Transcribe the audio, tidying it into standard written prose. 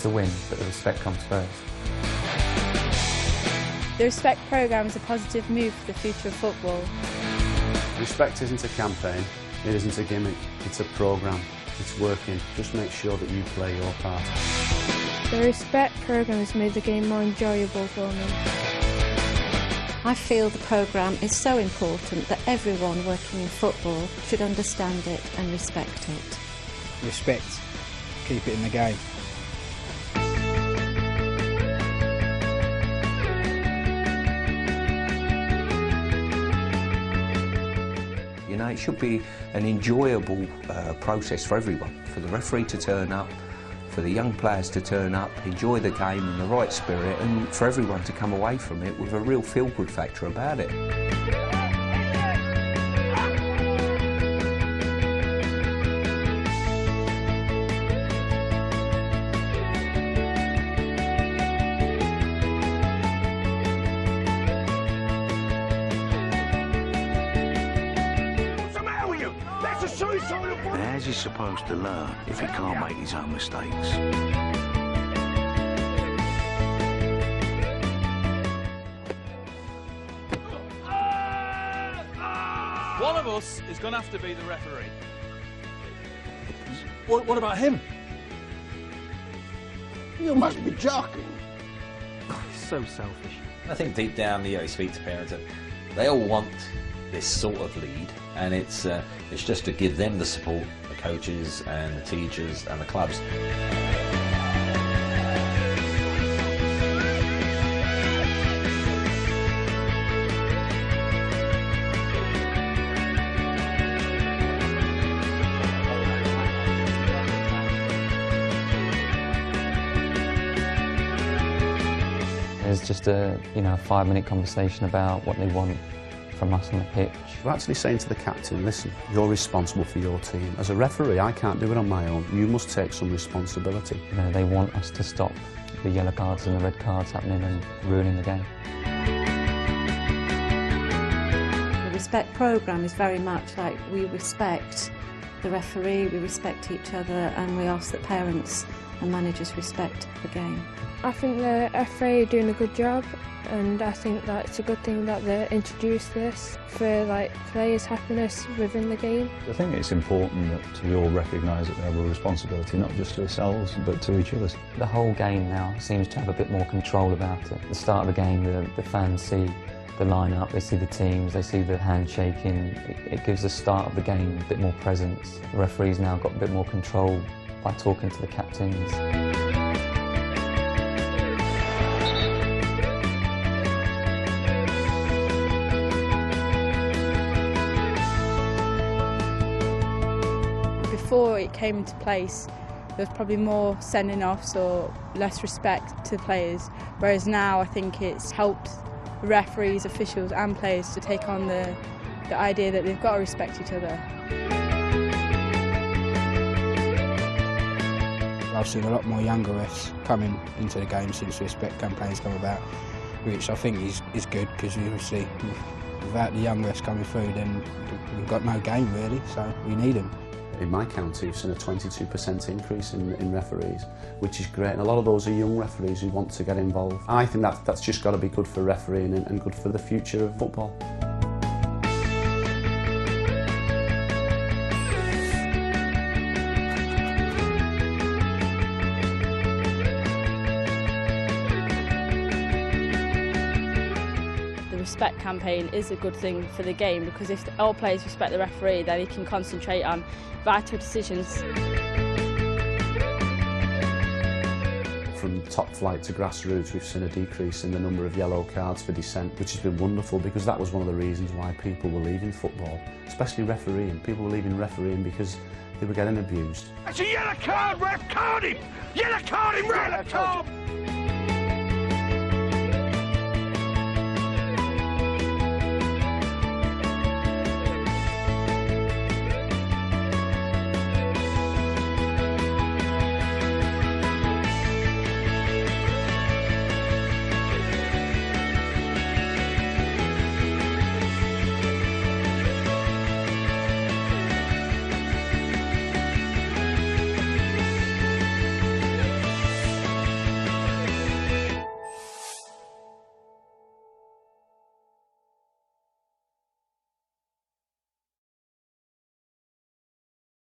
to win, but the respect comes first. The Respect programme is a positive move for the future of football. Respect isn't a campaign, it isn't a gimmick, it's a programme. It's working. Just make sure that you play your part. The Respect programme has made the game more enjoyable for me. I feel the programme is so important that everyone working in football should understand it and respect it. Respect. Keep it in the game. You know, it should be an enjoyable process for everyone, for the referee to turn up, for the young players to turn up, enjoy the game in the right spirit, and for everyone to come away from it with a real feel-good factor about it. How's he supposed to learn if he can't make his own mistakes? One of us is going to have to be the referee. What about him? You must be joking. He's so selfish. I think deep down, you speak to parents and they all want this sort of lead, and it's just to give them the support, the coaches and the teachers and the clubs. There's just a 5-minute conversation about what they want from us on the pitch. We're actually saying to the captain, listen, you're responsible for your team. As a referee, I can't do it on my own. You must take some responsibility. They want us to stop the yellow cards and the red cards happening and ruining the game. The Respect programme is very much like we respect the referee, we respect each other, and we ask that parents and managers respect the game. I think the FA are doing a good job, and I think that it's a good thing that they introduced this for players' happiness within the game. I think it's important that we all recognise that we have a responsibility, not just to ourselves but to each other. The whole game now seems to have a bit more control about it. At the start of the game, the fans see the line-up, they see the teams, they see the handshaking. It gives the start of the game a bit more presence. The referee's now got a bit more control by talking to the captains. Before it came into place, there was probably more sending offs or less respect to players, whereas now I think it's helped referees, officials and players to take on the idea that they've got to respect each other. I've seen a lot more younger refs coming into the game since the Respect campaign's come about, which I think is good, because obviously without the young refs coming through, then we've got no game really, so we need them. In my county, we've seen a 22% increase in referees, which is great, and a lot of those are young referees who want to get involved. I think that's just got to be good for refereeing and good for the future of football. The Respect campaign is a good thing for the game, because if all players respect the referee, then he can concentrate on vital decisions. From top flight to grassroots, we've seen a decrease in the number of yellow cards for dissent, which has been wonderful, because that was one of the reasons why people were leaving football, especially refereeing. People were leaving refereeing because they were getting abused. That's a yellow card, ref! Card him! Yellow card him, ref!